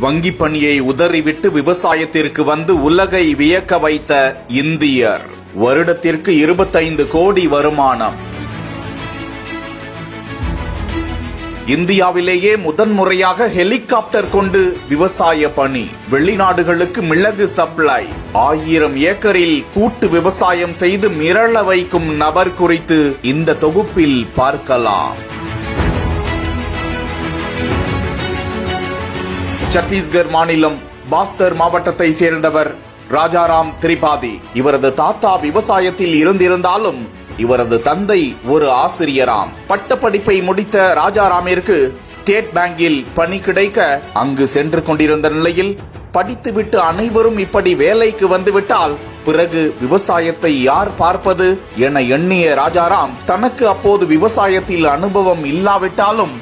வங்கி பணியை உதறிவிட்டு விவசாயத்திற்கு வந்து உலகை வியக்க வைத்த இந்தியர். வருடத்திற்கு 25 கோடி வருமானம். இந்தியாவிலேயே முதன்முறையாக ஹெலிகாப்டர் கொண்டு விவசாய பணி. வெளிநாடுகளுக்கு மிளகு சப்ளை. 1000 ஏக்கரில் கூட்டு விவசாயம் செய்து மிரள வைக்கும் நபர் குறித்து இந்த தொகுப்பில் பார்க்கலாம். சத்தீஸ்கர் மாநிலம் பாஸ்தர் மாவட்டத்தை சேர்ந்தவர் ராஜாராம் திரிபாதி. இவரது தாத்தா விவசாயத்தில் இருந்திருந்தாலும் இவரது தந்தை ஒரு ஆசிரியராம். பட்டப்படிப்பை முடித்த ராஜாராமிற்கு ஸ்டேட் பேங்கில் பணி கிடைக்க அங்கு சென்று கொண்டிருந்த நிலையில் படித்துவிட்டு அனைவரும் இப்படி வேலைக்கு வந்துவிட்டால் பிறகு விவசாயத்தை யார் பார்ப்பது என எண்ணிய ராஜாராம் தனக்கு அப்போது விவசாயத்தில் அனுபவம் இல்லாவிட்டாலும்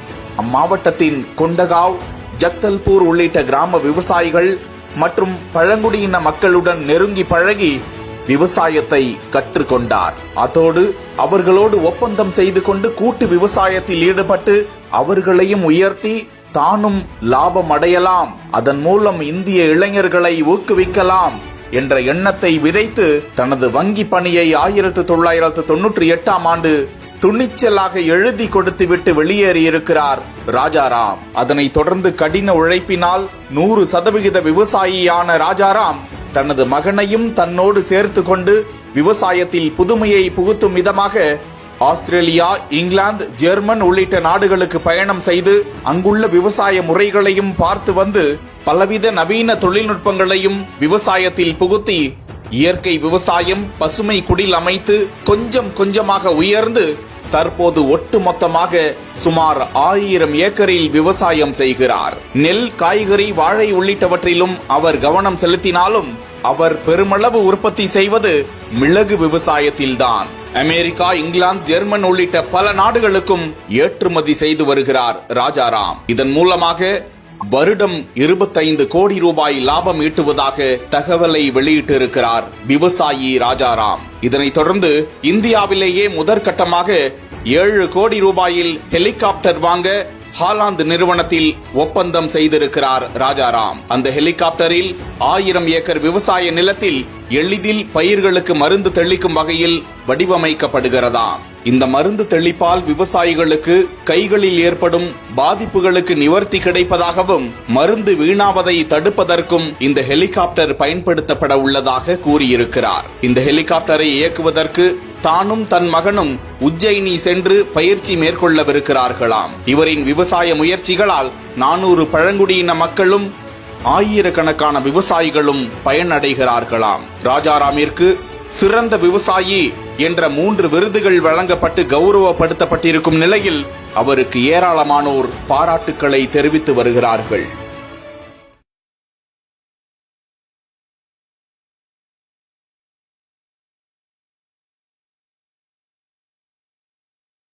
அம்மாவட்டத்தின் கொண்டகாவ், ஜக்தல்பூர் உள்ளிட்ட கிராம விவசாயிகள் மற்றும் பழங்குடியின மக்களுடன் நெருங்கி பழகி விவசாயத்தை கற்றுக்கொண்டார். அதோடு அவர்களோடு ஒப்பந்தம் செய்து கொண்டு கூட்டு விவசாயத்தில் ஈடுபட்டு அவர்களையும் உயர்த்தி தானும் லாபம் அடையலாம், அதன் மூலம் இந்திய இளைஞர்களை ஊக்குவிக்கலாம் என்ற எண்ணத்தை விதைத்து தனது வங்கி பணியை 1998ஆம் ஆண்டு துணிச்சலாக எழுதி கொடுத்துவிட்டு வெளியேறியிருக்கிறார் ராஜாராம். அதனை தொடர்ந்து கடின உழைப்பினால் 100% விவசாயியான ராஜாராம் தனது மகனையும் தன்னோடு சேர்த்து கொண்டு விவசாயத்தில் புதுமையை புகுத்தும் விதமாக ஆஸ்திரேலியா, இங்கிலாந்து, ஜெர்மன் உள்ளிட்ட நாடுகளுக்கு பயணம் செய்து அங்குள்ள விவசாய முறைகளையும் பார்த்து வந்து பலவித நவீன தொழில்நுட்பங்களையும் விவசாயத்தில் புகுத்தி இயற்கை விவசாயம், பசுமை குடில் அமைத்து கொஞ்சம் கொஞ்சமாக உயர்ந்து தற்போது ஒட்டுமொத்தமாக சுமார் 1000 ஏக்கரில் விவசாயம் செய்கிறார். நெல், காய்கறி, வாழை உள்ளிட்டவற்றிலும் அவர் கவனம் செலுத்தினாலும் அவர் பெருமளவு உற்பத்தி செய்வது மிளகு விவசாயத்தில்தான். அமெரிக்கா, இங்கிலாந்து, ஜெர்மன் உள்ளிட்ட பல நாடுகளுக்கும் ஏற்றுமதி செய்து வருகிறார் ராஜாராம். இதன் மூலமாக வருடம் 25 கோடி ரூபாய் லாபம் ஈட்டுவதாக தகவலை வெளியிட்டிருக்கிறார் விவசாயி ராஜாராம். இதனைத் தொடர்ந்து இந்தியாவிலேயே முதற்கட்டமாக 7 கோடி ரூபாயில் ஹெலிகாப்டர் வாங்க ஹாலாந்து நிறுவனத்தில் ஒப்பந்தம் செய்திருக்கிறார் ராஜாராம். அந்த ஹெலிகாப்டரில் 1000 ஏக்கர் விவசாய நிலத்தில் எளிதில் பயிர்களுக்கு மருந்து தெளிக்கும் வகையில் வடிவமைக்கப்படுகிறதாம். இந்த மருந்து தெளிப்பால் விவசாயிகளுக்கு கைகளில் ஏற்படும் பாதிப்புகளுக்கு நிவர்த்தி கிடைப்பதாகவும் மருந்து வீணாவதை தடுப்பதற்கும் இந்த ஹெலிகாப்டர் பயன்படுத்தப்பட உள்ளதாக கூறியிருக்கிறார். இந்த ஹெலிகாப்டரை இயக்குவதற்கு தானும் தன் மகனும் உஜ்ஜயினி சென்று பயிற்சி மேற்கொள்ளவிருக்கிறார்களாம். இவரின் விவசாய முயற்சிகளால் 400 பழங்குடியின மக்களும் ஆயிரக்கணக்கான விவசாயிகளும் பயனடைகிறார்களாம். ராஜாராமிற்கு சிறந்த விவசாயி என்ற 3 விருதுகள் வழங்கப்பட்டு கௌரவப்படுத்தப்பட்டிருக்கும் நிலையில் அவருக்கு ஏராளமானோர் பாராட்டுக்களை தெரிவித்து வருகிறார்கள்.